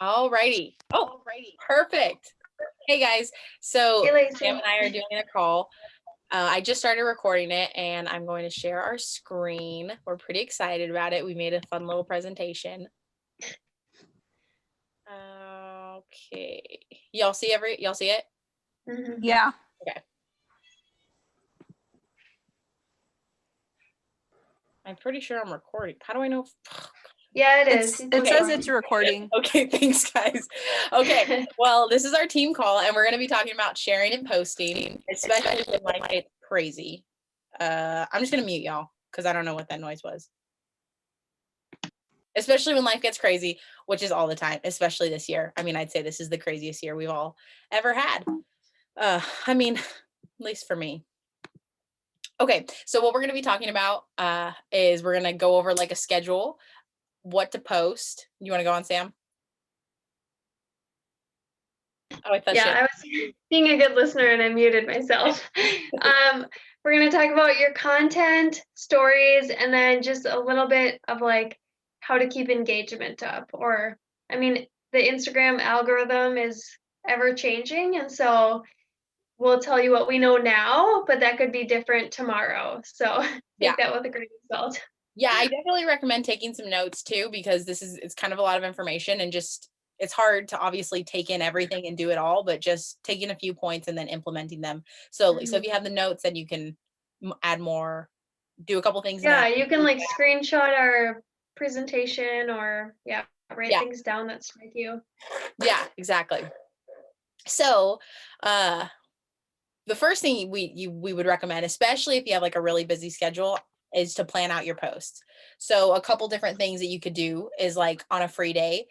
Alrighty. Oh, perfect. Hey guys. So Hey, Lacey. Sam and I are doing a call. I just started recording it and I'm going to share our screen. We're pretty excited about it. We made a fun little presentation. Okay. Y'all see it? Mm-hmm. Yeah. Okay. I'm pretty sure I'm recording. How do I know? Yeah, it is. It says it's recording. Okay, thanks guys. Okay, well, this is our team call and we're going to be talking about sharing and posting, especially when life gets crazy. I'm just going to mute y'all because I don't know what that noise was. Especially when life gets crazy, which is all the time, especially this year. I mean, I'd say this is the craziest year we've all ever had. I mean, at least for me. Okay, so what we're going to be talking about is we're going to go over like a schedule, what to post. You want to go on, Sam? Oh, I thought I was being a good listener and I muted myself. We're going to talk about your content, stories, and then just a little bit of like how to keep engagement up. Or, I mean, the Instagram algorithm is ever changing. And so we'll tell you what we know now, but that could be different tomorrow. So take that with a grain of salt. Yeah, I definitely recommend taking some notes too, because it's kind of a lot of information and just it's hard to obviously take in everything and do it all, but just taking a few points and then implementing them slowly. So if you have the notes, then you can add more, do a couple things. Yeah, you can like screenshot our presentation or write things down that strike you. Yeah, exactly. So, the first thing we would recommend, especially if you have like a really busy schedule, is to plan out your posts. So a couple different things that you could do is like on a free day,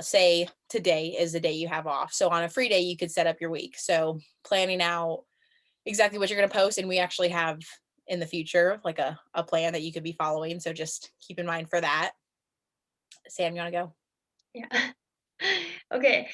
say today is the day you have off. So on a free day, you could set up your week. So planning out exactly what you're going to post. And we actually have in the future, like a plan that you could be following. So just keep in mind for that. Sam, you want to go? Yeah. Okay.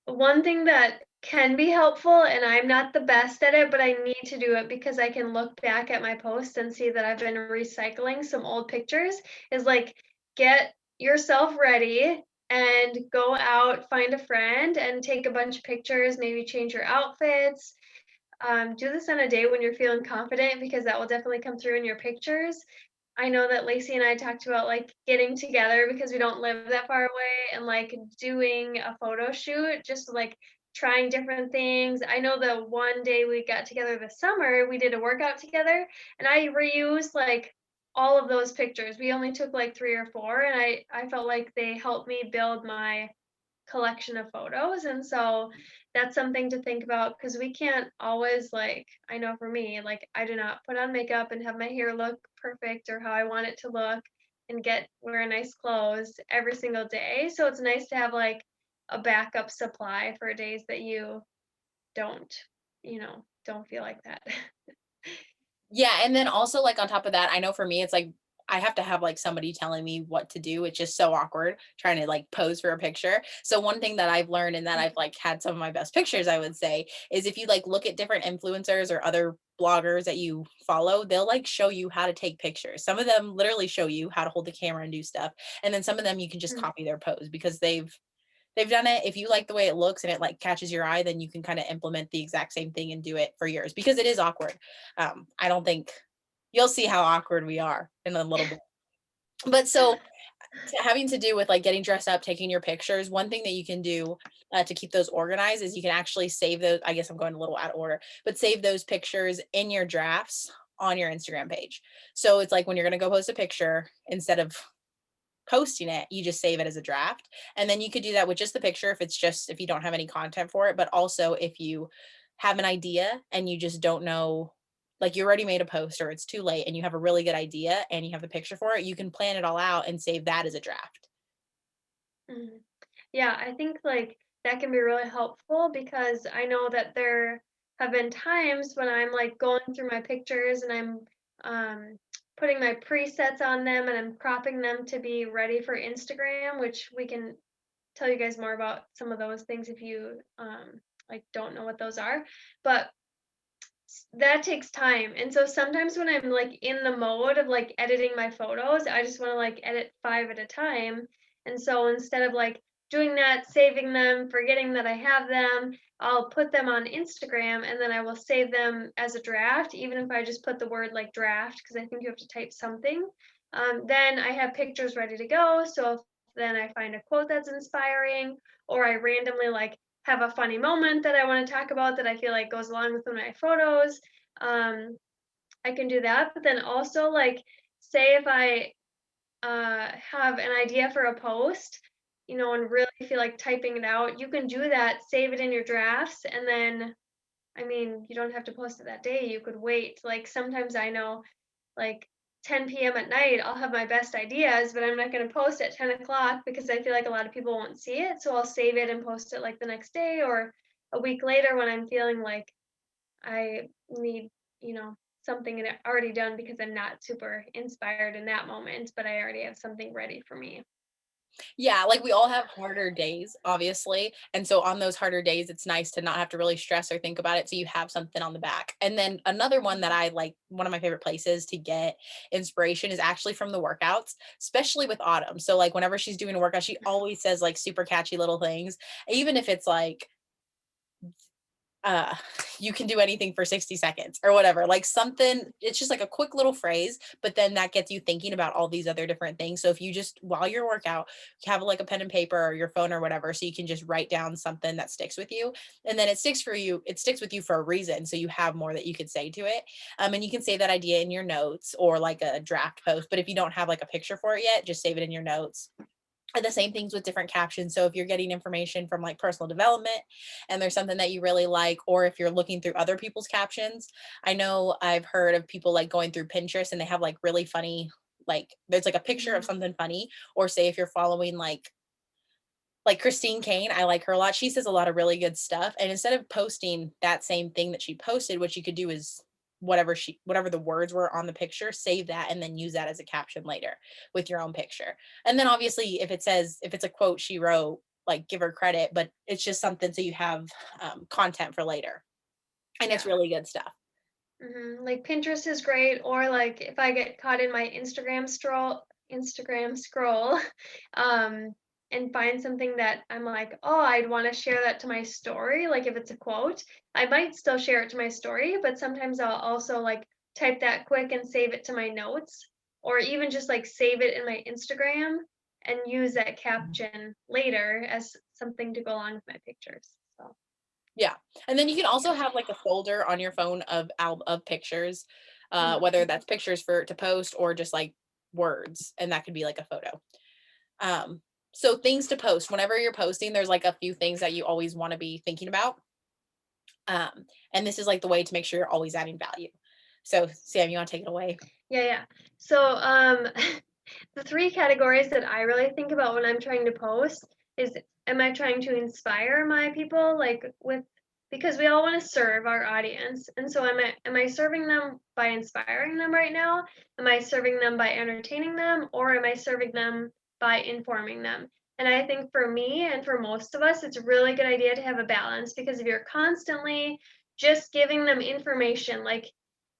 One thing that can be helpful, and I'm not the best at it, but I need to do it because I can look back at my posts and see that I've been recycling some old pictures, is like get yourself ready and go out, find a friend and take a bunch of pictures, maybe change your outfits. Do this on a day when you're feeling confident because that will definitely come through in your pictures. I know that Lacey and I talked about like getting together because we don't live that far away and like doing a photo shoot, just like trying different things. I know that one day we got together this summer, we did a workout together and I reused like all of those pictures. We only took like 3 or 4 and I felt like they helped me build my collection of photos. And so that's something to think about because we can't always, like, I know for me, like I do not put on makeup and have my hair look perfect or how I want it to look and wear nice clothes every single day. So it's nice to have like a backup supply for days that you don't feel like that. Yeah, and then also like on top of that, I know for me it's like I have to have like somebody telling me what to do. It's just so awkward trying to like pose for a picture. So one thing that I've learned and that I've like had some of my best pictures, I would say, is if you like look at different influencers or other bloggers that you follow, they'll like show you how to take pictures. Some of them literally show you how to hold the camera and do stuff. And then some of them you can just copy their pose because they've done it. If you like the way it looks and it like catches your eye, then you can kind of implement the exact same thing and do it for yours because it is awkward. I don't think you'll see how awkward we are in a little bit. But so having to do with like getting dressed up, taking your pictures, one thing that you can do to keep those organized is you can actually save those. I guess I'm going a little out of order, but save those pictures in your drafts on your Instagram page. So it's like when you're going to go post a picture, instead of posting it, you just save it as a draft. And then you could do that with just the picture if you don't have any content for it, but also if you have an idea and you just don't know, like you already made a post or it's too late and you have a really good idea and you have the picture for it, you can plan it all out and save that as a draft. Mm-hmm. Yeah, I think like that can be really helpful because I know that there have been times when I'm like going through my pictures and I'm putting my presets on them and I'm cropping them to be ready for Instagram, which we can tell you guys more about some of those things if you like don't know what those are. But that takes time. And so sometimes when I'm like in the mode of like editing my photos, I just want to like edit 5 at a time And so instead of like doing that, saving them, forgetting that I have them, I'll put them on Instagram and then I will save them as a draft, even if I just put the word like draft, because I think you have to type something. Then I have pictures ready to go. So if then I find a quote that's inspiring, or I randomly like have a funny moment that I want to talk about that I feel like goes along with one of my photos, um, I can do that. But then also, like, say if I have an idea for a post, and really feel like typing it out, you can do that, save it in your drafts, and then, I mean, you don't have to post it that day. You could wait. Like, sometimes I know, like, 10 p.m. at night, I'll have my best ideas, but I'm not going to post at 10 o'clock because I feel like a lot of people won't see it. So I'll save it and post it like the next day or a week later when I'm feeling like I need, something already done because I'm not super inspired in that moment, but I already have something ready for me. Yeah, like we all have harder days, obviously. And so on those harder days, it's nice to not have to really stress or think about it. So you have something on the back. And then another one that I like, one of my favorite places to get inspiration is actually from the workouts, especially with Autumn. So, like, whenever she's doing a workout, she always says like super catchy little things, even if it's like, uh you can do anything for 60 seconds or whatever, like something, it's just like a quick little phrase, but then that gets you thinking about all these other different things. So if you just, while you're workout, have like a pen and paper or your phone or whatever, so you can just write down something that sticks with you, and then it sticks with you for a reason, so you have more that you could say to it. And you can save that idea in your notes or like a draft post, but if you don't have like a picture for it yet, just save it in your notes. And the same things with different captions. So if you're getting information from like personal development and there's something that you really like, or if you're looking through other people's captions, I know I've heard of people like going through Pinterest and they have like really funny, like there's like a picture of Mhm. something funny, or say if you're following like Christine Kane, I like her a lot. She says a lot of really good stuff. And instead of posting that same thing that she posted, what you could do is whatever the words were on the picture, save that and then use that as a caption later with your own picture. And then obviously if it's a quote she wrote, like give her credit, but it's just something so you have content for later. And it's Yeah. really good stuff. Like Pinterest is great, or like if I get caught in my Instagram scroll, um, and find something that I'm like, oh, I'd want to share that to my story. Like if it's a quote, I might still share it to my story, but sometimes I'll also like type that quick and save it to my notes, or even just like save it in my Instagram and use that caption later as something to go along with my pictures. So Yeah. And then you can also yeah. have like a folder on your phone of pictures, Mhm. whether that's pictures for to post or just like words, and that could be like a photo. Um, so things to post. Whenever you're posting, there's like a few things that you always want to be thinking about. And this is like the way to make sure you're always adding value. So Sam, you want to take it away? Yeah, yeah. So, the 3 categories that I really think about when I'm trying to post is, am I trying to inspire my people, like, because we all wanna serve our audience, and so am I serving them by inspiring them right now? Am I serving them by entertaining them, or am I serving them by informing them? And I think for me and for most of us, it's a really good idea to have a balance, because if you're constantly just giving them information, like,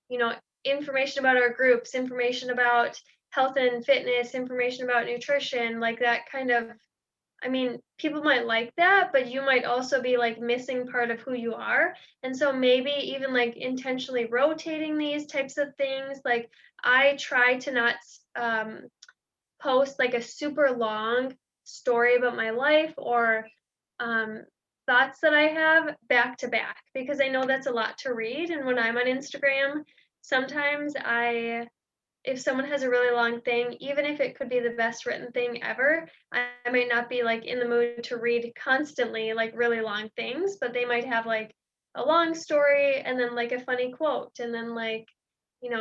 you know, information about our groups, information about health and fitness, information about nutrition, like that kind of, I mean, people might like that, but you might also be like missing part of who you are. And so maybe even like intentionally rotating these types of things. Like I try to not um, post like a super long story about my life or um, thoughts that I have back to back because I know that's a lot to read. And when I'm on Instagram, sometimes if someone has a really long thing, even if it could be the best written thing ever, I might not be like in the mood to read constantly like really long things, but they might have like a long story and then like a funny quote and then like,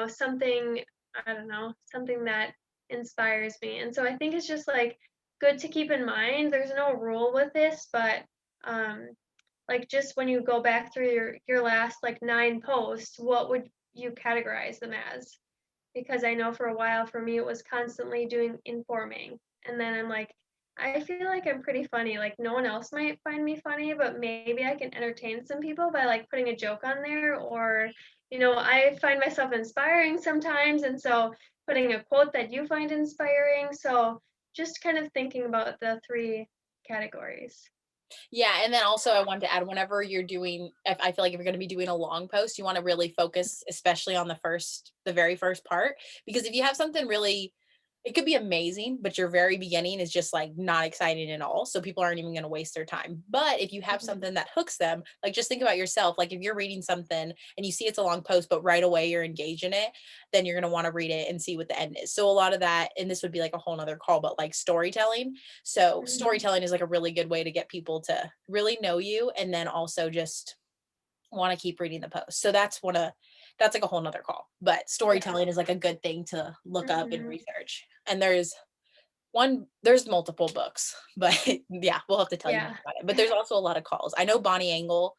something, I don't know, something that inspires me. And so I think it's just like good to keep in mind. There's no rule with this, but um like just when you go back through your last like 9 posts, what would you categorize them as? Because I know for a while for me it was constantly doing informing. And then I'm like, I feel like I'm pretty funny. Like no one else might find me funny, but maybe I can entertain some people by like putting a joke on there or I find myself inspiring sometimes and so putting a quote that you find inspiring. So just kind of thinking about the 3 categories. Yeah, and then also I wanted to add whenever you're doing if I feel like if you're gonna be doing a long post, you wanna really focus especially on the very first part, because if you have something really it could be amazing, but your very beginning is just like not exciting at all. So people aren't even going to waste their time. But if you have Mhm, something that hooks them, like just think about yourself. Like if you're reading something and you see it's a long post, but right away you're engaged in it, then you're going to want to read it and see what the end is. So a lot of that, and this would be like a whole nother call, but like storytelling. So mhm, storytelling is like a really good way to get people to really know you and then also just want to keep reading the post. So that's like a whole nother call. But yeah, storytelling is like a good thing to look up and mhm, research. And there's multiple books, but yeah, we'll have to tell you more yeah, about it. But there's also a lot of calls. I know Bonnie Engel.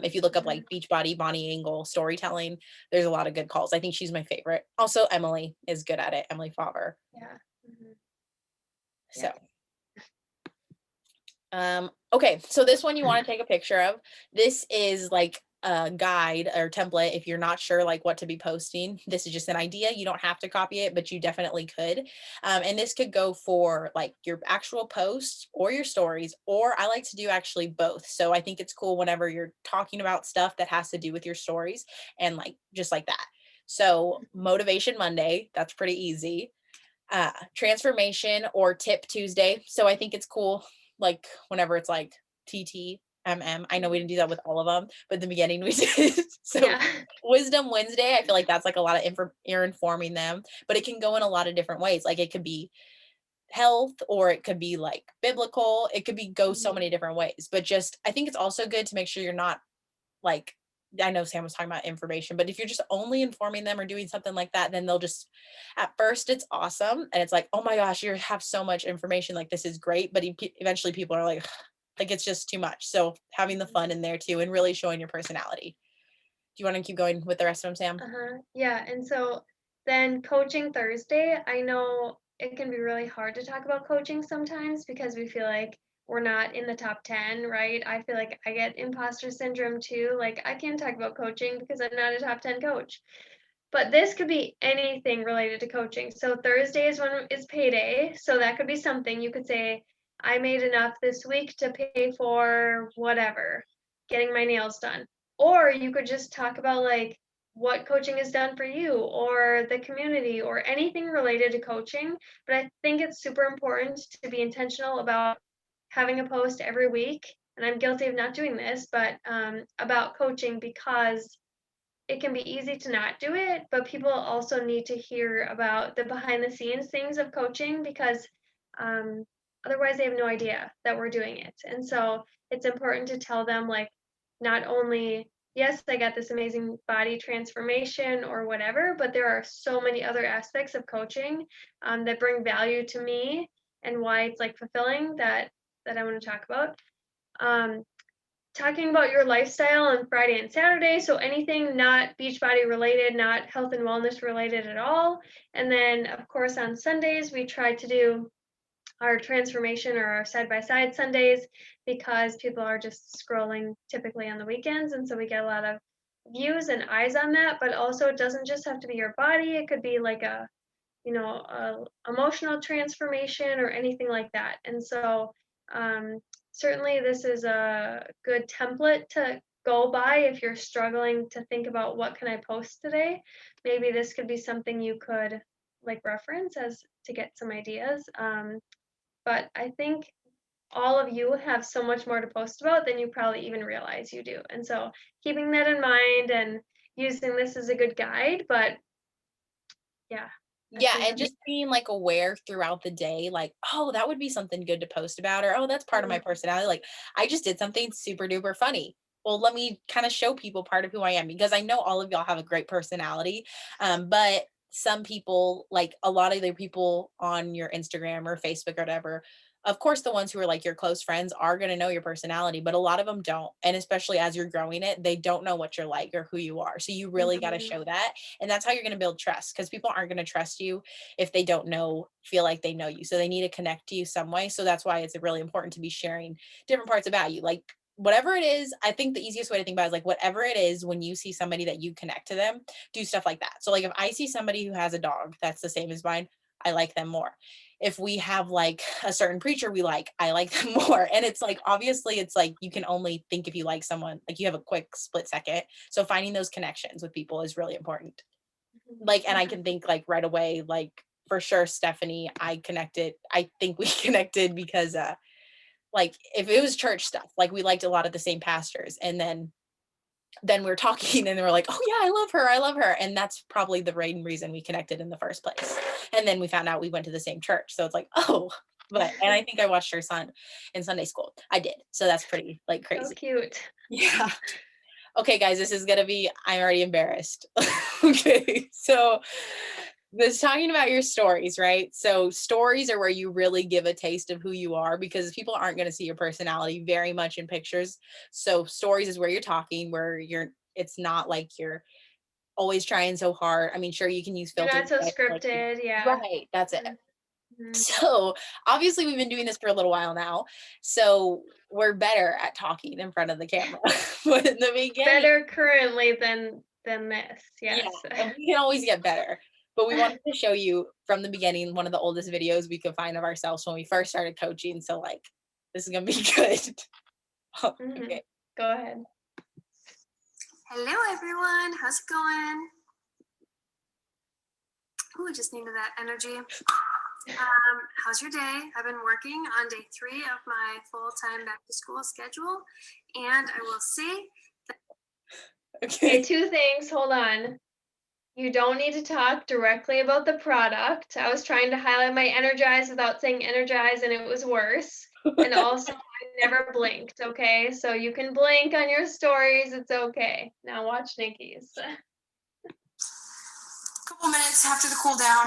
If you look up mhm, like Beachbody, Bonnie Engel storytelling, there's a lot of good calls. I think she's my favorite. Also, Emily is good at it. Emily Faber. yeah, mhm, So yeah, okay, so this one you want to take a picture of. This is like a guide or template if you're not sure like what to be posting. This is just an idea. You don't have to copy it, but you definitely could. And this could go for like your actual posts or your stories, or I like to do actually both. So I think it's cool whenever you're talking about stuff that has to do with your stories and like just like that. So mhm, Motivation Monday, that's pretty easy. Transformation or Tip Tuesday. So I think it's cool, like whenever it's like TTMM. I know we mhm, didn't do that with all of them, but in the beginning we did. So yeah, Wisdom Wednesday, I feel like that's like a lot of you're informing them, but it can go in a lot of different ways. Like it could be health or it could be like biblical. It could be go so mhm, many different ways. But just I think it's also good to make sure you're not like I know Sam was talking about information, but if you're just only informing them or doing something like that, then they'll just at first it's awesome and it's like, "Oh my gosh, you have so much information, like this is great," but eventually people are like like it's just too much. So having the mhm. fun in there too and really showing your personality. Do you want to keep going with the rest of them, Sam? Uh-huh. Yeah, and so then coaching Thursday, I know it can be really hard to talk about coaching sometimes because we feel like we're not in the top 10, right? I feel like I get imposter syndrome too. Like I can't talk about coaching because I'm not a top 10 coach. But this could be anything related to coaching. So Thursday is when is payday. So that could be something you could say, I made enough this week to pay for whatever, getting my nails done. Or you could just talk about like what coaching has done for you or the community or anything related to coaching. But I think it's super important to be intentional about having a post every week. And I'm guilty of not doing this, but about coaching because it can be easy to not do it, but people also need to hear about the behind the scenes things of coaching because um, otherwise they have no idea that we're doing it. And so it's important to tell them, like, not only, yes, I got this amazing body transformation or whatever, but there are so many other aspects of coaching that bring value to me and why it's like fulfilling that I want to talk about. Um, Talking about your lifestyle on Friday and Saturday, so anything not Beachbody related, not health and wellness related at all. And then, of course, on Sundays, we try to do our transformation or our side by side Sundays because people are just scrolling typically on the weekends. And so we get a lot of views and eyes on that. But also, it doesn't just have to be your body, it could be like a emotional transformation or anything like that. And so, um, certainly, this is a good template to go by if you're struggling to think about what can I post today. Maybe this could be something you could like reference as to get some ideas. But I think all of you have so much more to post about than you probably even realize you do. And so, keeping that in mind and using this as a good guide. But yeah, I Yeah, think and just being like aware throughout the day, like, oh, that would be something good to post about, or oh, that's part of my mm, personality. Like, I just did something super duper funny. Well, let me kind of show people part of who I am because I know all of y'all have a great personality. But some people, like a lot of the people on your Instagram or Facebook or whatever, of course, the ones who are like your close friends are going to know your personality, but a lot of them don't. And especially as you're growing it, they don't know what you're like or who you are. So you really got to mhm. show that. And that's how you're going to build trust because people aren't going to trust you if they don't feel like they know you. So they need to connect to you some way. So that's why it's really important to be sharing different parts about you. Like whatever it is, I think the easiest way to think about it is like whatever it is when you see somebody that you connect to them, do stuff like that. So like if I see somebody who has a dog that's the same as mine, I like them more. If we have like a certain preacher we like, I like them more. And it's like, obviously, it's like you can only think if you like someone, like you have a quick split second. So finding those connections with people is really important. Like, and I Mhm. can think like right away, like for sure, Stephanie, I think we connected because, like if it was church stuff, like we liked a lot of the same pastors. And then we're talking and we're like, oh yeah, I love her. I love her. And that's probably the main reason we connected in the first place. And then we found out we went to the same church. So it's like, oh, and I think I watched her son in Sunday school. I did. So that's pretty like So crazy. cute. Yeah. Okay, guys, this is gonna be, I'm already embarrassed. Okay. So this talking about your stories, right? So stories are where you really give a taste of who you are because people aren't going to see your personality very much in pictures. So stories is where you're talking, where it's not like you're always trying so hard. I mean, sure, you can use You're filters, not so but like, scripted, yeah. right, that's it. Mhm. So obviously we've been doing this for a little while now. So we're better at talking in front of the camera. But in the beginning, Better currently than this, yeah, yes. and we can always get better. But we wanted to show you from the beginning one of the oldest videos we could find of ourselves when we first started coaching. So like this is gonna be good. Oh, Mhm. okay. Go ahead. Hello everyone, how's it going? Ooh, I just needed that energy. How's your day? I've been working on day 3 of my full-time back to school schedule, and I will say Okay, Okay. 2 things, hold on. You don't need to talk directly about the product. I was trying to highlight my energize without saying energize, and it was worse. And also, I never blinked, okay? So you can blink on your stories, it's okay. Now watch Nikki's. a couple minutes after the cool down.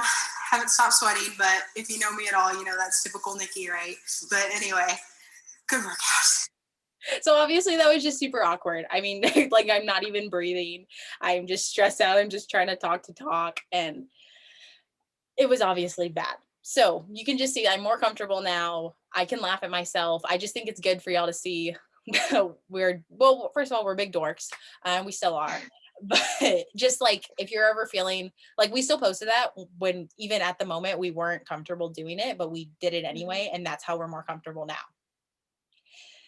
Haven't stopped sweating, but if you know me at all, you know that's typical Nikki, right? But anyway, good workout. So obviously that was just super awkward. I mean, like I'm not even breathing. I'm just stressed out. I'm just trying to talk. And it was obviously bad. So you can just see I'm more comfortable now. I can laugh at myself. I just think it's good for y'all to see well, first of all, we're big dorks. We still are. But just like if you're ever feeling like we still posted that when even at the moment we weren't comfortable doing it, but we did it Mhm. anyway. And that's how we're more comfortable now.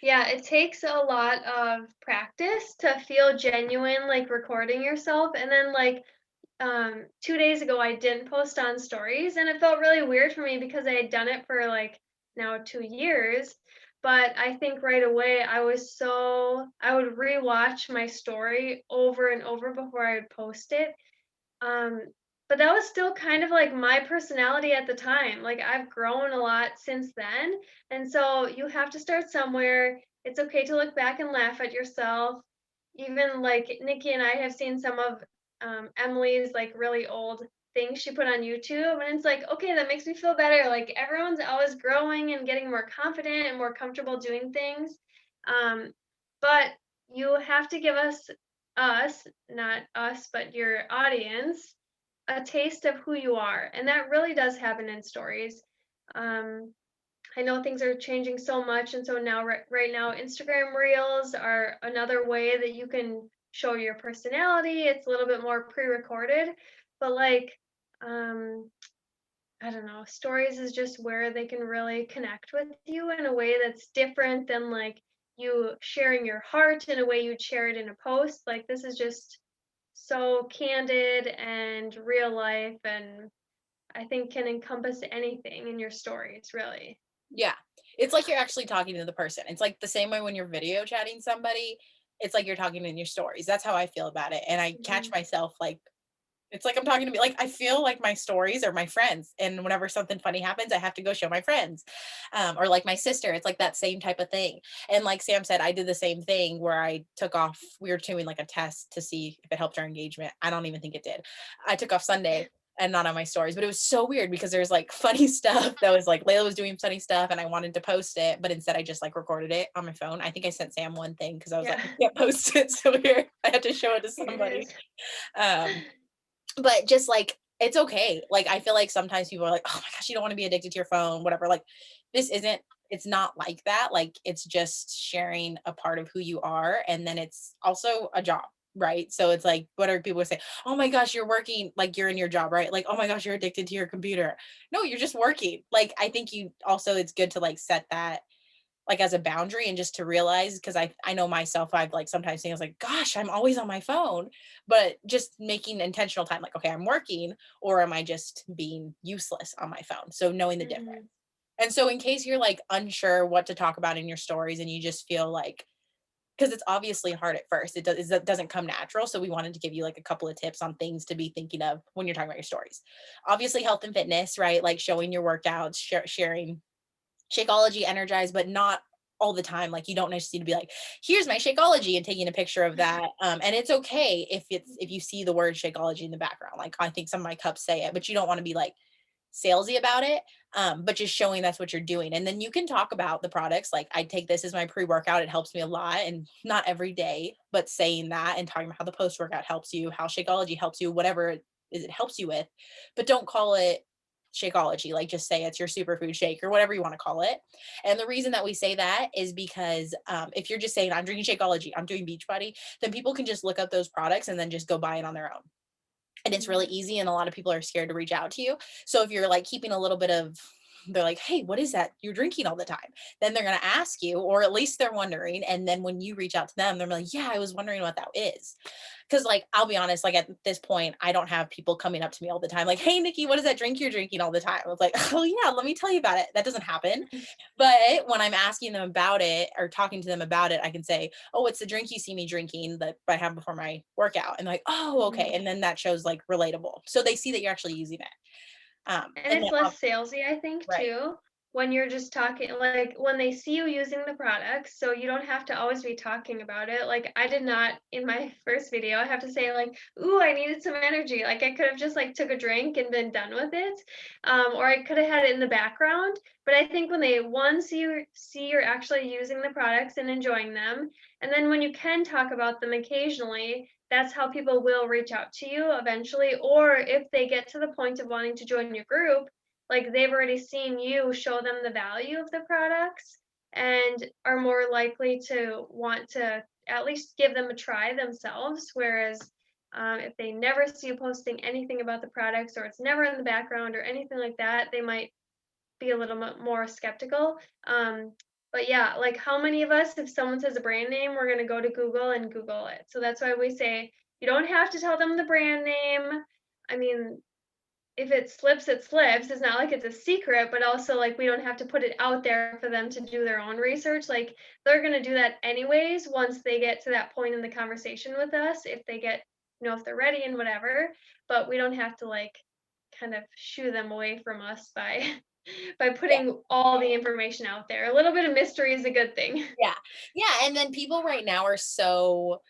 Yeah, it takes a lot of practice to feel genuine, like recording yourself. And then, like, 2 days ago, I didn't post on stories, and it felt really weird for me because I had done it for like now 2 years. But I think right away, I would rewatch my story over and over before I would post it. Um, but that was still kind of like my personality at the time. Like I've grown a lot since then. And so you have to start somewhere. It's okay to look back and laugh at yourself. Even like Nikki and I have seen some of Emily's like really old things she put on YouTube. And it's like, okay, that makes me feel better. Like everyone's always growing and getting more confident and more comfortable doing things. Um, but you have to give us, not us, but your audience, a taste of who you are. And that really does happen in stories. Um, I know things are changing so much. And so now, right now, Instagram Reels are another way that you can show your personality. It's a little bit more pre recorded, but like, um, I don't know, stories is just where they can really connect with you in a way that's different than like you sharing your heart in a way you'd share it in a post. Like, this is just so candid and real life, and I think can encompass anything in your stories, really. Yeah. It's like you're actually talking to the person. It's like the same way when you're video chatting somebody, it's like you're talking in your stories. That's how I feel about it. And I catch Mhm. myself like it's like I'm talking to me. Like I feel like my stories are my friends, and whenever something funny happens, I have to go show my friends, or like my sister. It's like that same type of thing. And like Sam said, I did the same thing where I took off. We were doing like a test to see if it helped our engagement. I don't even think it did. I took off Sunday and not on my stories, but it was so weird because there's like funny stuff that was like Layla was doing funny stuff, and I wanted to post it, but instead I just like recorded it on my phone. I think I sent Sam one thing because I was like, Yeah, I can't post it, so here I had to show it to here it somebody. is. Um, but just like it's okay. Like I feel like sometimes people are like, "Oh my gosh, you don't want to be addicted to your phone, whatever." Like this isn't it's not like that. Like it's just sharing a part of who you are, and then it's also a job. right? So it's like, what are people say? Oh my gosh, you're working, like you're in your job, right? Like, oh my gosh, you're addicted to your computer. No, you're just working. Like, I think you also, it's good to like set that like as a boundary and just to realize, because I know myself, I've like sometimes things like, gosh, I'm always on my phone, but just making intentional time, like, okay, I'm working, or am I just being useless on my phone? So knowing the difference. Mhm. And so in case you're like unsure what to talk about in your stories and you just feel like, because it's obviously hard at first, it doesn't come natural. So we wanted to give you like a couple of tips on things to be thinking of when you're talking about your stories. Obviously health and fitness, right? Like showing your workouts, sharing Shakeology, Energize, but not all the time. Like you don't necessarily need to be like, here's my Shakeology and taking a picture of that. And it's okay if you see the word Shakeology in the background. Like I think some of my cups say it, but you don't want to be like salesy about it. But just showing that's what you're doing. And then you can talk about the products. Like I take this as my pre-workout. It helps me a lot. And not every day, but saying that and talking about how the post-workout helps you, how Shakeology helps you, whatever it is it helps you with, but don't call it Shakeology. Like just say it's your superfood shake or whatever you want to call it. And the reason that we say that is because if you're just saying I'm drinking Shakeology, I'm doing Beachbody, then people can just look up those products and then just go buy it on their own. And it's really Mhm. easy, and a lot of people are scared to reach out to you. So if you're like keeping a little bit of, they're like, hey, what is that you're drinking all the time, then they're going to ask you, or at least they're wondering. And then when you reach out to them, they're like, yeah, I was wondering what that is. Because like I'll be honest, like at this point I don't have people coming up to me all the time like, hey Nikki, what is that drink you're drinking all the time? I was like, oh yeah, let me tell you about it. That doesn't happen. But when I'm asking them about it or talking to them about it, I can say, oh, it's the drink you see me drinking that I have before my workout. And like, oh, okay. Mhm. And then that shows like relatable. So they see that you're actually using it. And And it's then, less salesy, I think, right. too, when you're just talking, like when they see you using the products, so you don't have to always be talking about it. Like I did not in my first video, I have to say like, "Ooh, I needed some energy." Like I could have just like took a drink and been done with it, or I could have had it in the background. But I think when they see you're actually using the products and enjoying them, and then when you can talk about them occasionally, that's how people will reach out to you eventually. Or if they get to the point of wanting to join your group, like they've already seen you show them the value of the products and are more likely to want to at least give them a try themselves. Whereas if they never see you posting anything about the products or it's never in the background or anything like that, they might be a little bit more skeptical. But yeah, like how many of us, if someone says a brand name, we're going to go to Google and Google it. So that's why we say you don't have to tell them the brand name. I mean, if it slips, it slips. It's not like it's a secret, but also like we don't have to put it out there for them to do their own research. Like they're going to do that anyways once they get to that point in the conversation with us, if they get, if they're ready and whatever. But we don't have to like kind of shoo them away from us by by Yeah. putting all the information out there. A little bit of mystery is a good thing. Yeah. Yeah. And then people right now are so,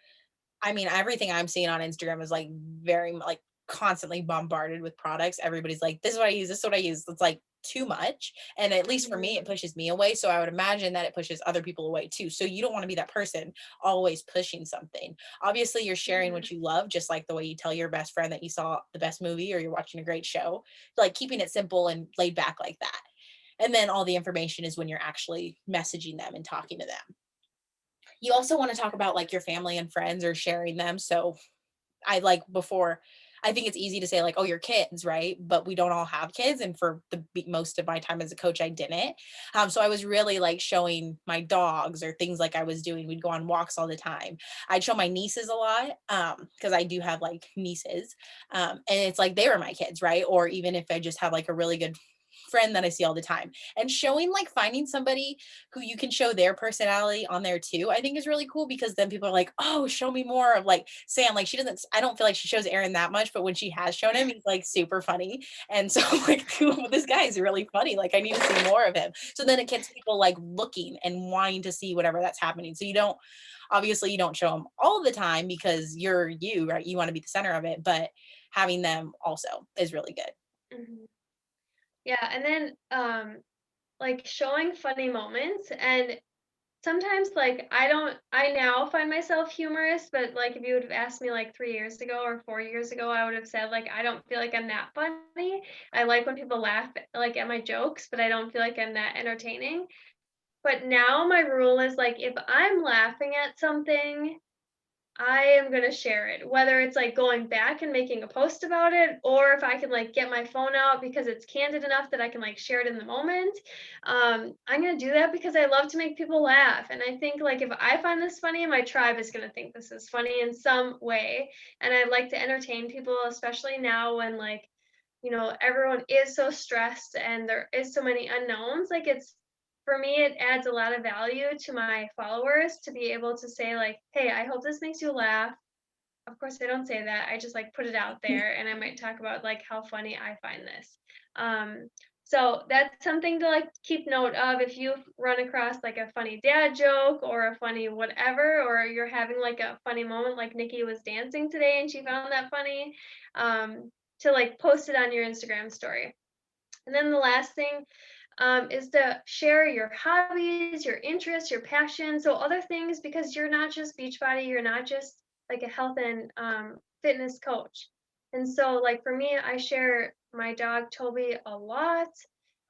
I mean, everything I'm seeing on Instagram is like very like constantly bombarded with products. Everybody's like, this is what I use. This is what I use. It's like too much. And at least for me, it Mhm. pushes me away. So I would imagine that it pushes other people away too. So you don't want to be that person always pushing something. Obviously, you're sharing Mhm. what you love, just like the way you tell your best friend that you saw the best movie or you're watching a great show, like keeping it simple and laid back like that. And then all the information is when you're actually messaging them and talking to them. You also want to talk about like your family and friends or sharing them. So I like before, I think it's easy to say like, oh, your kids, right? But we don't all have kids. And for most of my time as a coach, I didn't. So I was really like showing my dogs or things like I was doing. We'd go on walks all the time. I'd show my nieces a lot because I do have like nieces. And it's like they were my kids, right? Or even if I just have like a really good friend that I see all the time, and showing like finding somebody who you can show their personality on there too, I think is really cool because then people are like, oh, show me more of like Sam. Like she doesn't, I don't feel like she shows Aaron that much, but when she has shown him, he's like super funny. And so like this guy is really funny. Like I need to see more of him. So then it gets people like looking and wanting to see whatever that's happening. So you don't, obviously you don't show them all the time because you're you, right? You want to be the center of it, but having them also is really good. Mhm. Yeah, and then like showing funny moments. And sometimes like I now find myself humorous, but like if you would have asked me like 3 years ago or 4 years ago, I would have said like I don't feel like I'm that funny. I like when people laugh like at my jokes, but I don't feel like I'm that entertaining. But now my rule is like if I'm laughing at something, I am going to share it, whether it's like going back and making a post about it, or if I can like get my phone out because it's candid enough that I can like share it in the moment. I'm going to do that because I love to make people laugh. And I think like if I find this funny, my tribe is going to think this is funny in some way. And I like to entertain people, especially now when like, everyone is so stressed and there is so many unknowns. Like for me, it adds a lot of value to my followers to be able to say like, hey, I hope this makes you laugh. Of course, I don't say that. I just like put it out there and I might talk about like how funny I find this. So that's something to like keep note of if you run across like a funny dad joke or a funny whatever, or you're having like a funny moment like Nikki was dancing today and she found that funny, to like post it on your Instagram story. And then the last thing is to share your hobbies, your interests, your passions, so other things, because you're not just Beachbody, you're not just like a health and fitness coach. And so, like for me, I share my dog Toby a lot.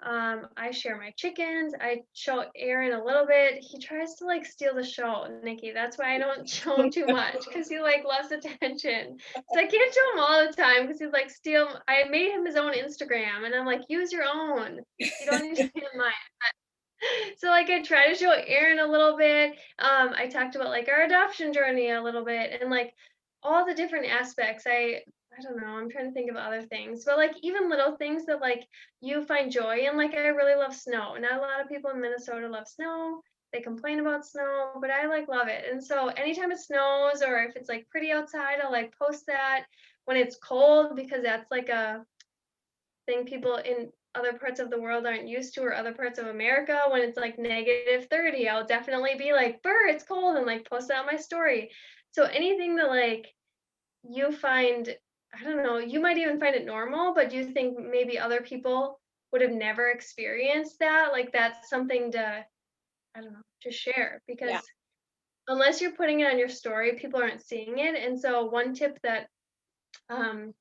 I share my chickens. I show Aaron a little bit. He tries to like steal the show, Nikki. That's why I don't show him too much because he like loves attention. So I can't show him all the time because he's like steal. I made him his own Instagram, and I'm like, use your own. You don't need to be in mine. So like I try to show Aaron a little bit. I talked about like our adoption journey a little bit and like all the different aspects. I don't know, I'm trying to think of other things, but like even little things that like you find joy in. Like I really love snow. Not a lot of people in Minnesota love snow. They complain about snow, but I like love it. And so anytime it snows or if it's like pretty outside, I'll like post that. When it's cold, because that's like a thing people in other parts of the world aren't used to, or other parts of America. When it's like -30, I'll definitely be like, "Burr, it's cold," and like post it on my story. So anything that like you find, I don't know, you might even find it normal, but you think maybe other people would have never experienced that, like that's something to, I don't know, to share, Yeah. because unless you're putting it on your story, people aren't seeing it. And so one tip that um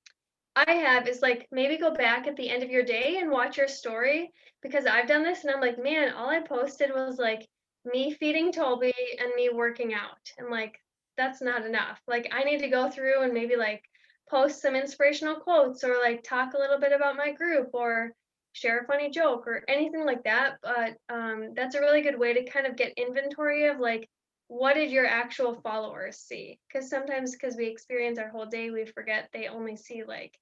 I have is like maybe go back at the end of your day and watch your story, because I've done this and I'm like, man, all I posted was like me feeding Toby and me working out. And like, that's not enough. Like, I need to go through and maybe like post some inspirational quotes or like talk a little bit about my group or share a funny joke or anything like that. But that's a really good way to kind of get inventory of like, what did your actual followers see? Because sometimes, because we experience our whole day, we forget they only see like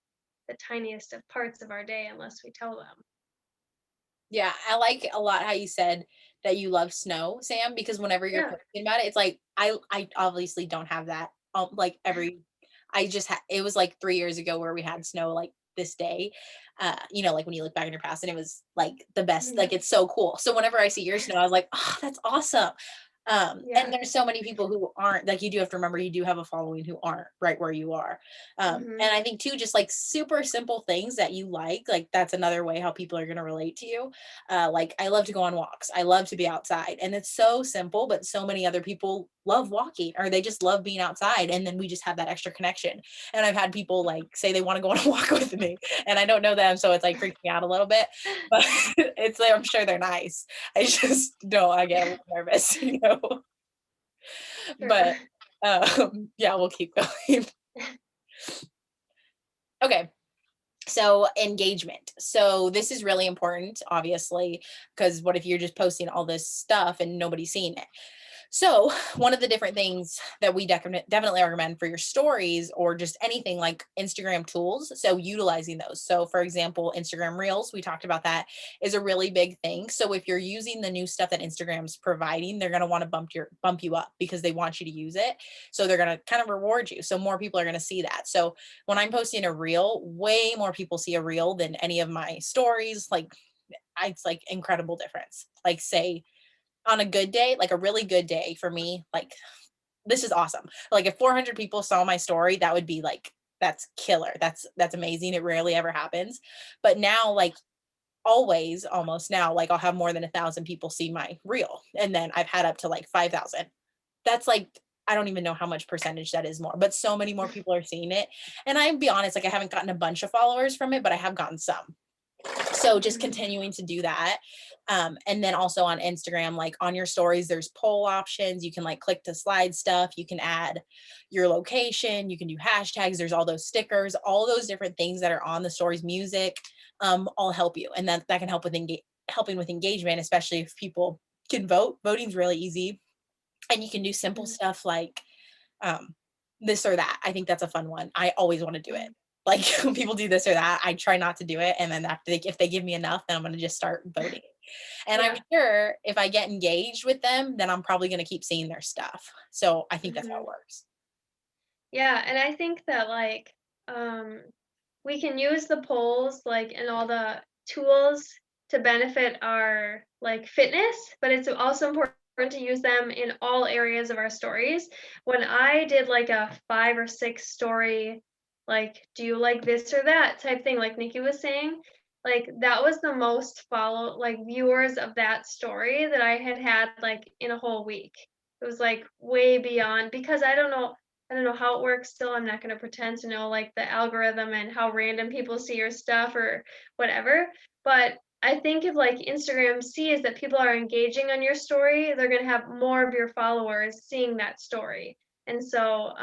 the tiniest of parts of our day unless we tell them. Yeah, I like a lot how you said that you love snow, Sam, because whenever you're Yeah. posting about it, it's like I obviously don't have that. Like it was like 3 years ago where we had snow like this day. Like when you look back in your past and it was like the best, Mhm. like it's so cool. So whenever I see your snow, I was like, oh, that's awesome. And Yeah. there's so many people who aren't, like, you do have to remember you do have a following who aren't right where you are. Mhm. And I think too, just like super simple things that you like that's another way how people are going to relate to you. Like I love to go on walks. I love to be outside, and it's so simple, but so many other people love walking or they just love being outside. And then we just have that extra connection. And I've had people like say they want to go on a walk with me, and I don't know them. So it's like freaking me out a little bit, but I'm sure they're nice. I just don't, I get a little nervous. Sure. But yeah, we'll keep going. Okay. So engagement. So this is really important, obviously, because what if you're just posting all this stuff and nobody's seeing it? So, one of the different things that we definitely recommend for your stories or just anything like Instagram tools. So, utilizing those. So, for example, Instagram Reels, we talked about that, is a really big thing. So, if you're using the new stuff that Instagram's providing, they're going to want to bump you up because they want you to use it. So, they're going to kind of reward you. So, more people are going to see that. So, when I'm posting a reel, way more people see a reel than any of my stories. Like, it's like incredible difference. Like, say, on a good day, like a really good day for me, like this is awesome. Like if 400 people saw my story, that would be like, that's killer. That's amazing. It rarely ever happens. But now, like always, almost now, like I'll have more than 1,000 people see my reel. And then I've had up to like 5,000. That's like, I don't even know how much percentage that is more, but so many more people are seeing it. And I'll be honest, like I haven't gotten a bunch of followers from it, but I have gotten some. So just Mhm. continuing to do that. And then also on Instagram, like on your stories, there's poll options. You can like click to slide stuff. You can add your location. You can do hashtags. There's all those stickers, all those different things that are on the stories, music, all help you. And that can help with helping with engagement, especially if people can vote. Voting's really easy. And you can do simple Mhm. stuff like um, this or that. I think that's a fun one. I always want to do it. Mhm. Like when people do this or that, I try not to do it. And then after if they give me enough, then I'm going to just start voting. And I'm Yeah. sure if I get engaged with them, then I'm probably going to keep seeing their stuff. So I think that's how it Mhm. works. Yeah, and I think that like um we can use the polls like and all the tools to benefit our like fitness, but it's also important to use them in all areas of our stories. When I did like a 5 or 6 story, like, do you like this or that type thing, like Nikki was saying, like that was the most follow like viewers of that story that I had had like in a whole week. It was like way beyond because I don't know how it works still. I'm not going to pretend to know like the algorithm and how random people see your stuff or whatever. But I think if like Instagram sees that people are engaging on your story, they're going to have more of your followers seeing that story. And so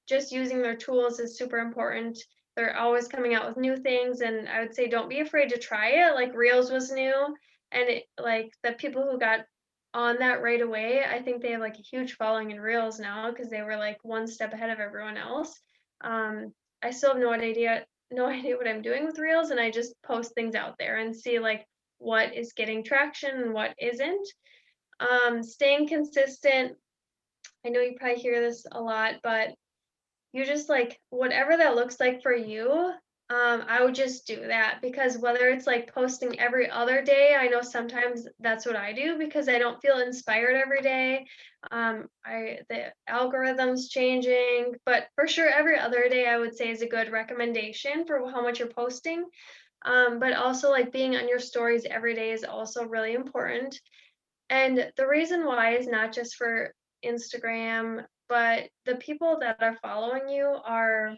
just using their tools is super important. They're always coming out with new things. And I would say don't be afraid to try it. Like Reels was new. And it, like the people who got on that right away. I think they have like a huge following in Reels now because they were like one step ahead of everyone else. I still have no idea what I'm doing with Reels, and I just post things out there and see like what is getting traction and what isn't. Staying consistent. I know you probably hear this a lot, but you just like whatever that looks like for you. I would just do that because whether it's like posting every other day, I know sometimes that's what I do because I don't feel inspired every day. The algorithm's changing, but for sure every other day I would say is a good recommendation for how much you're posting. But also like being on your stories every day is also really important. And the reason why is not just for Instagram, but the people that are following you are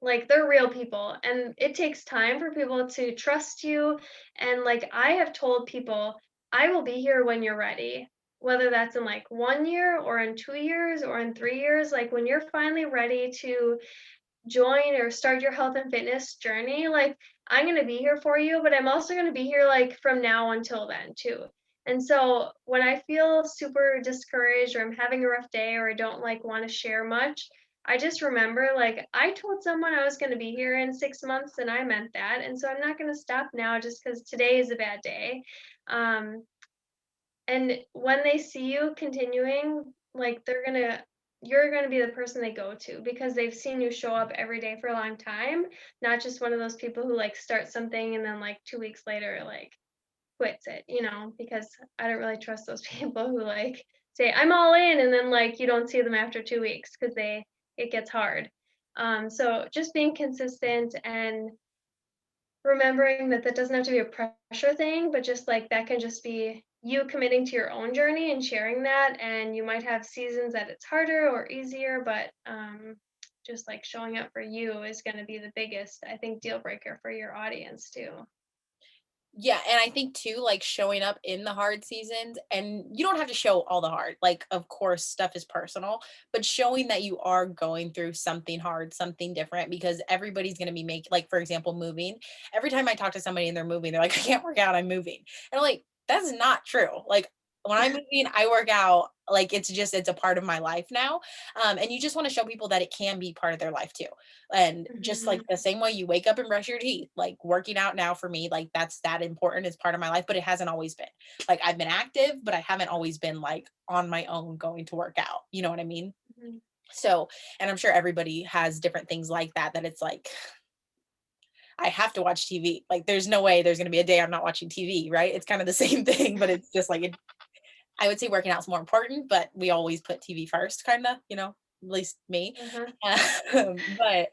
like they're real people and it takes time for people to trust you. And like I have told people, I will be here when you're ready. Whether that's in like 1 year or in 2 years or in 3 years, like when you're finally ready to join or start your health and fitness journey, like I'm going to be here for you, but I'm also going to be here like from now until then too. And so when I feel super discouraged or I'm having a rough day or I don't like want to share much, I just remember like I told someone I was going to be here in 6 months and I meant that. And so I'm not going to stop now just because today is a bad day. Um, and when they see you continuing, like you're gonna be the person they go to because they've seen you show up every day for a long time, not just one of those people who like start something and then like 2 weeks later like quits it, because I don't really trust those people who like say I'm all in and then like you don't see them after 2 weeks because they it gets hard. So just being consistent and remembering that that doesn't have to be a pressure thing, but just like that can just be you committing to your own journey and sharing that. And you might have seasons that it's harder or easier, but just like showing up for you is going to be the biggest, I think, deal breaker for your audience too. Yeah, and I think too, like showing up in the hard seasons, and you don't have to show all the hard. Like, of course, stuff is personal, but showing that you are going through something hard, something different, because everybody's going to be making, like, for example, moving. Every time I talk to somebody and they're moving, they're like, I can't work out, I'm moving. And I'm like, that's not true. Like, when I'm moving, I work out. Like, it's a part of my life now. And you just want to show people that it can be part of their life too. And just like Mhm. the same way you wake up and brush your teeth, like working out now for me, like that's that important as part of my life, but it hasn't always been. Like I've been active, but I haven't always been like on my own going to work out. You know what I mean? Mhm. So, and I'm sure everybody has different things like that, that it's like, I have to watch TV. Like there's no way there's going to be a day I'm not watching TV, right? It's kind of the same thing, but it's just like, I would say working out's more important, but we always put TV first, kind of, at least me. Uh-huh. But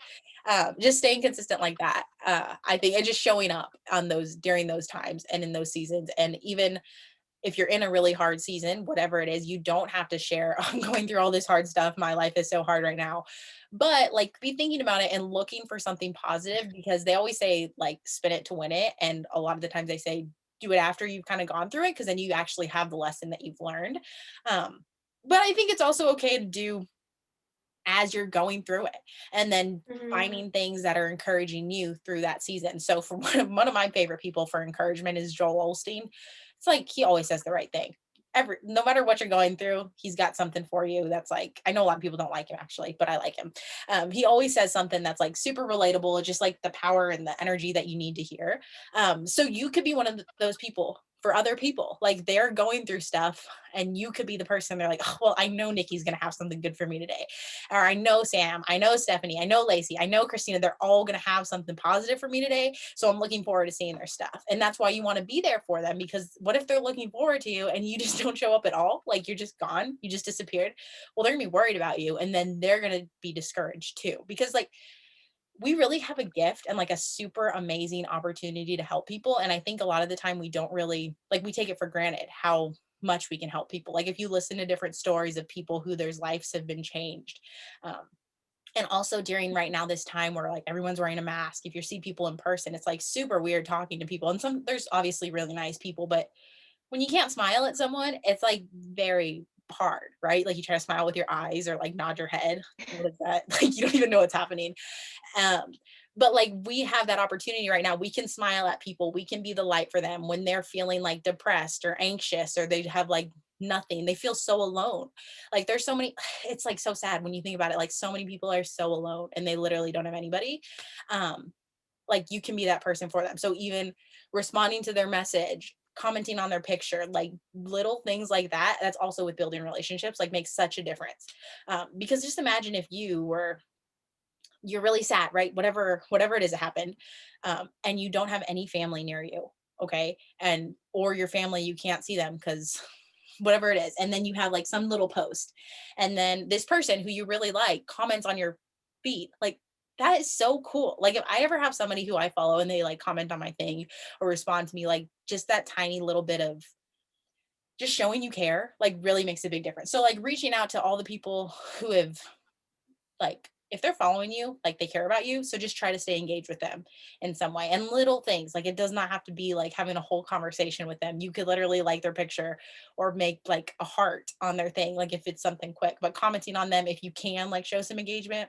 just staying consistent like that, I think, and just showing up on those during those times and in those seasons, and even if you're in a really hard season, whatever it is, you don't have to share, I'm going through all this hard stuff. My life is so hard right now. But like be thinking about it and looking for something positive, because they always say like spin it to win it. And a lot of the times they say do it after you've kind of gone through it, because then you actually have the lesson that you've learned. Um, but I think it's also okay to do as you're going through it, and then Mhm. finding things that are encouraging you through that season. So for one of my favorite people for encouragement is Joel Osteen. It's like he always says the right thing. No matter what you're going through, he's got something for you that's like, I know a lot of people don't like him actually, but I like him. He always says something that's like super relatable, just like the power and the energy that you need to hear. So you could be one of those people for other people. Like they're going through stuff and you could be the person they're like, oh, well, I know Nikki's going to have something good for me today. Or I know Sam, I know Stephanie, I know Lacey, I know Christina, they're all going to have something positive for me today. So I'm looking forward to seeing their stuff. And that's why you want to be there for them, because what if they're looking forward to you and you just don't show up at all? Like you're just gone, you just disappeared. Well, they're going to be worried about you, and then they're going to be discouraged too, because like we really have a gift and like a super amazing opportunity to help people. And I think a lot of the time we don't really like, we take it for granted how much we can help people. Like if you listen to different stories of people who their lives have been changed. Um, and also during right now this time where like everyone's wearing a mask, if you see people in person, it's like super weird talking to people. And there's obviously really nice people, but when you can't smile at someone, it's like very hard, right? Like you try to smile with your eyes or like nod your head. What is that? Like you don't even know what's happening. Um, but like we have that opportunity right now. We can smile at people. We can be the light for them when they're feeling like depressed or anxious, or they have like nothing. They feel so alone. Like there's so many, it's like so sad when you think about it. Like so many people are so alone and they literally don't have anybody. Um, like you can be that person for them. So even responding to their message, commenting on their picture, like little things like that, that's also with building relationships, like makes such a difference. Because just imagine if you're really sad, right? Whatever it is that happened, and you don't have any family near you, okay, and or your family, you can't see them because whatever it is, and then you have like some little post, and then this person who you really like comments on your feed, like that is so cool. Like if I ever have somebody who I follow and they like comment on my thing or respond to me, like just that tiny little bit of just showing you care, like really makes a big difference. So like reaching out to all the people who have like if they're following you, like they care about you. So just try to stay engaged with them in some way. And little things, like it does not have to be like having a whole conversation with them. You could literally like their picture or make like a heart on their thing, like if it's something quick, but commenting on them if you can like show some engagement,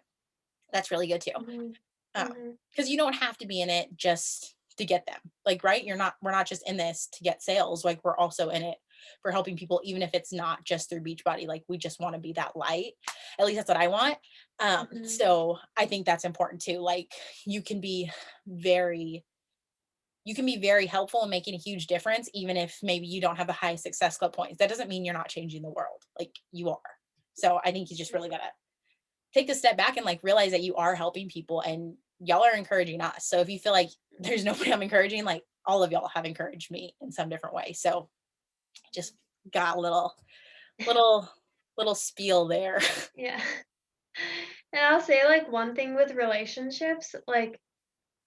that's really good too. Mhm. Um, Mhm. because you don't have to be in it just to get them. Like, right? We're not just in this to get sales. Like we're also in it for helping people, even if it's not just through Beachbody. Like we just want to be that light. At least that's what I want. Mhm. So I think that's important too. Like you can be very very helpful in making a huge difference, even if maybe you don't have the highest success club points. That doesn't mean you're not changing the world. Like you are. So I think you just really gotta take a step back and like realize that you are helping people and y'all are encouraging us. So if you feel like there's nobody I'm encouraging, like all of y'all have encouraged me in some different way. So just got a little little spiel there. Yeah. And I'll say like one thing with relationships, like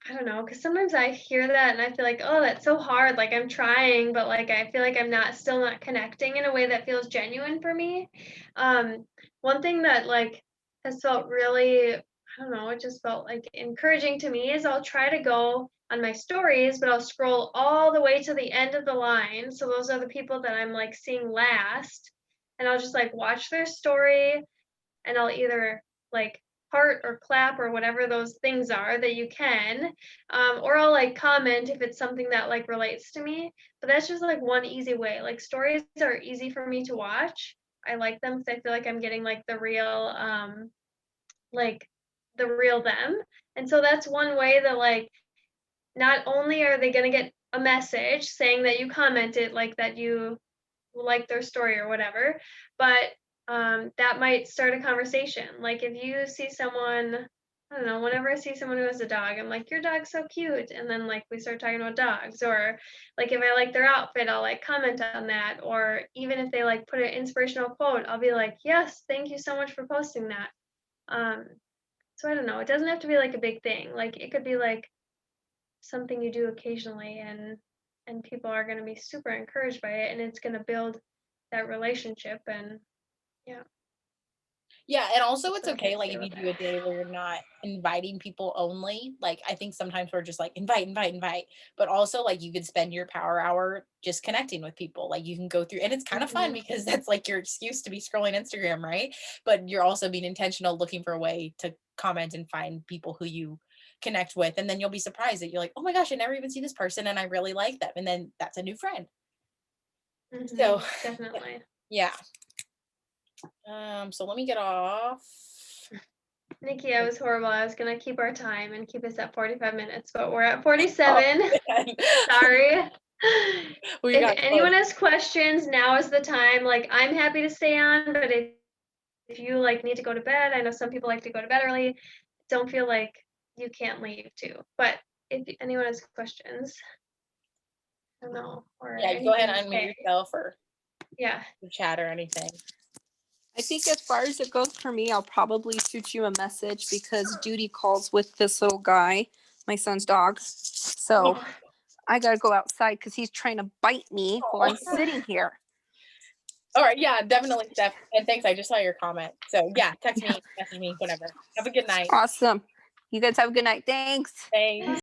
I don't know, because sometimes I hear that and I feel like, oh, that's so hard. Like I'm trying, but like I feel like I'm still not connecting in a way that feels genuine for me. One thing that like has felt really, I don't know, it just felt like encouraging to me is I'll try to go on my stories, but I'll scroll all the way to the end of the line. So those are the people that I'm like seeing last. And I'll just like watch their story and I'll either like heart or clap or whatever those things are that you can, or I'll like comment if it's something that like relates to me. But that's just like one easy way. Like stories are easy for me to watch. I like them because I feel like I'm getting like the real them. And so that's one way that like not only are they gonna get a message saying that you commented, like that you like their story or whatever, but that might start a conversation. Like if you see someone, I don't know, whenever I see someone who has a dog, I'm like, your dog's so cute. And then like we start talking about dogs, or like if I like their outfit, I'll like comment on that. Or even if they like put an inspirational quote, I'll be like, yes, thank you so much for posting that. Um, so I don't know, it doesn't have to be like a big thing. Like it could be like something you do occasionally and and people are going to be super encouraged by it, and it's going to build that relationship. And Yeah, and also it's what I okay, can like, say if you with do a that. day where you're not inviting people only, like, I think sometimes we're just like, "Invite, invite, invite," but also, like, you could spend your power hour just connecting with people, like, you can go through and it's kinda fun Mhm. because that's, like, your excuse to be scrolling Instagram, right? But you're also being intentional looking for a way to comment and find people who you connect with, and then you'll be surprised that you're like, "Oh my gosh, I never even see this person and I really like them," and then that's a new friend. So, Definitely. yeah. So let me get off. Nikki, I was horrible. I was gonna keep our time and keep us at 45 minutes, but we're at Oh, 47. man. Sorry. We If got close. anyone has questions, now is the time. Like, I'm happy to stay on, but if you like need to go to bed, I know some people like to go to bed early. Don't feel like you can't leave too. But if anyone has questions, I don't know, or Yeah, you go ahead anything to and unmute say, yourself or yeah. chat or anything. I think as far as it goes for me, I'll probably shoot you a message because duty calls with this little guy, my son's dog. So I gotta go outside because he's trying to bite me while I'm sitting here. All right, yeah, definitely, Steph. And thanks. I just saw your comment. So yeah, text me, message me, whatever. Have a good night. Awesome. You guys have a good night. Thanks. Thanks.